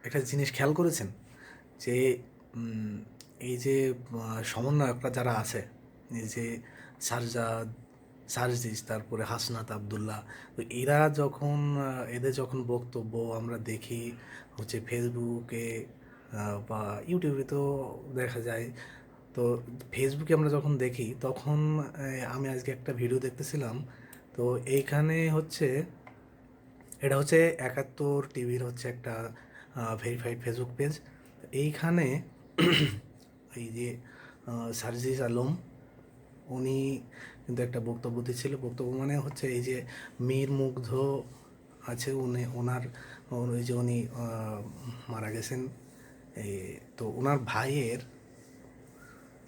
একটা জিনিস খেয়াল করেছেন যে উম, এই যে সমন্বয়করা যারা আছে, এই যে সারজাদ, সার্জিস, তারপরে হাসনাত আবদুল্লাহ, তো এরা যখন এদের যখন বক্তব্য আমরা দেখি হচ্ছে ফেসবুকে বা ইউটিউবে তো দেখা যায়, তো ফেসবুকে আমরা যখন দেখি তখন আমি আজকে একটা ভিডিও দেখতেছিলাম। তো এইখানে হচ্ছে, এটা হচ্ছে ৭১ টিভির হচ্ছে একটা ভেরিফাইড ফেসবুক পেজ। এইখানে এই যে সার্জিস আলম, উনি কিন্তু একটা বক্তব্য দিচ্ছিল। বক্তব্য মানে হচ্ছে এই যে মীর মুগ্ধ আছে, উনি ওনার ওই যে উনি মারা গেছেন, এই তো ওনার ভাইয়ের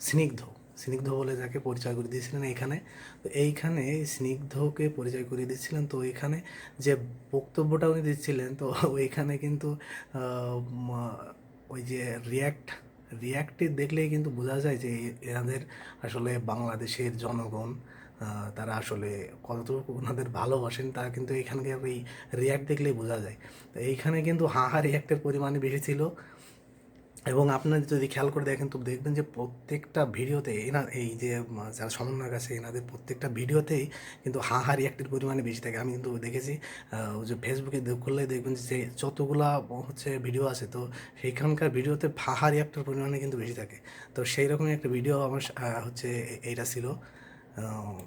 স্নিগ্ধ, স্নিগ্ধ বলে যাকে পরিচয় করে দিয়েছিলেন এইখানে। তো এইখানে স্নিগ্ধকে পরিচয় করে দিচ্ছিলেন। তো এইখানে যে বক্তব্যটা উনি দিচ্ছিলেন, তো ওইখানে কিন্তু ওই যে রিয়াক্টে দেখলেই কিন্তু বোঝা যায় যে এনাদের আসলে বাংলাদেশের জনগণ তারা আসলে কতটুকু ওনাদের ভালোবাসেন তা কিন্তু এখানকার এই রিয়াক্ট দেখলেই বোঝা যায়। তো এইখানে কিন্তু হাহা রিয়াক্টের পরিমাণ বেশি ছিল। এবং আপনার যদি খেয়াল করে দেখেন তো দেখবেন যে প্রত্যেকটা ভিডিওতে এই যে যারা সমন্বয়ক আছে এনাদের প্রত্যেকটা ভিডিওতেই কিন্তু হাহা রিয়াক্টের পরিমাণে বেশি থাকে। আমি কিন্তু দেখেছি ওই যে ফেসবুকে করলে দেখবেন যে যতগুলা হচ্ছে ভিডিও আছে, তো সেইখানকার ভিডিওতে হাহা রিয়াক্টের পরিমাণে কিন্তু বেশি থাকে। তো সেই রকমই একটা ভিডিও আমার হচ্ছে এইটা ছিল। আহ,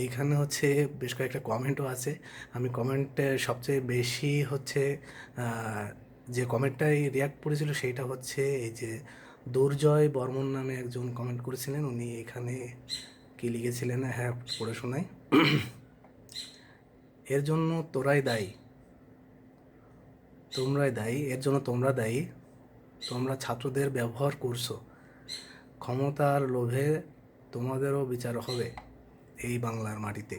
এইখানে হচ্ছে বেশ কয়েকটা কমেন্টও আছে। আমি কমেন্টে সবচেয়ে বেশি হচ্ছে যে কমেন্টটাই রিয়াক্ট করেছিল সেইটা হচ্ছে এই যে দুর্জয় বর্মন নামে একজন কমেন্ট করেছিলেন। উনি এখানে কি লিখেছিলেন, হ্যাঁ পড়ে শোনাই। এর জন্য তোরাই দায়ী, তোমরাই দায়ী, এর জন্য তোমরা দায়ী। তোমরা ছাত্রদের ব্যবহার করছো, ক্ষমতার লোভে তোমাদেরও বিচার হবে এই বাংলার মাটিতে।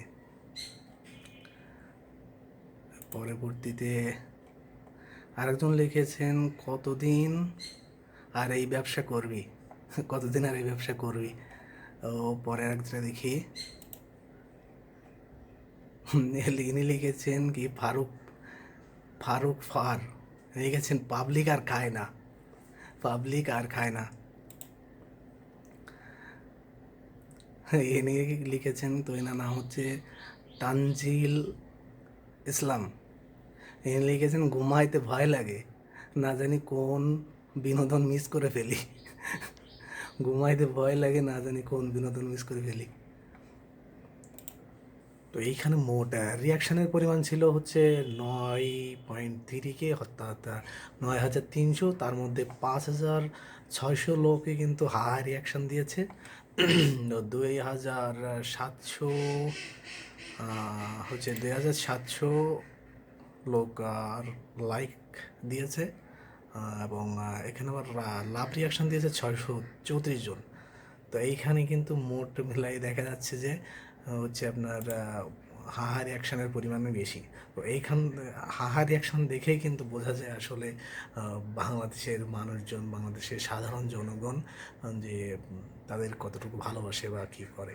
পরবর্তীতে আরেকজন লিখেছেন, কতদিন আর এই ব্যবসা করবি, কতদিন আর এই ব্যবসা করবি। ও পরে আরেকটা দেখি, ইনি লিখেছেন কি ফারুক, ফারুক ফার লিখেছেন, পাবলিক আর খায় না, পাবলিক আর খায় না। ইনি লিখেছেন, তো এনার নাম হচ্ছে তানজিল ইসলাম। ইনি লিখেছেন, ঘুমাইতে ভয় লাগে, না জানি কোন বিনোদন মিস করে ফেলি। ঘুমাইতে ভয় লাগে, না জানি কোন বিনোদন মিস করে ফেলি। তো এইখানে মোট রিয়াকশানের পরিমাণ ছিল হচ্ছে 9.3 কে, অর্থাৎ 9,300। তার মধ্যে 5,600 লোকে কিন্তু হা রিয়াকশান দিয়েছে। 2,700 হচ্ছে 2,700 লোক আর লাইক দিয়েছে। এবং এখানে আবার লাভ রিয়াকশান দিয়েছে 634 জন। তো এইখানে কিন্তু মোট মিলাই দেখা যাচ্ছে যে হচ্ছে আপনার হাহা রিয়াকশানের পরিমাণে বেশি। তো এইখান হাহা রিয়াকশান দেখেই কিন্তু বোঝা যায় আসলে বাংলাদেশের মানুষজন, বাংলাদেশের সাধারণ জনগণ যে তাদের কতটুকু ভালোবাসে বা কী করে।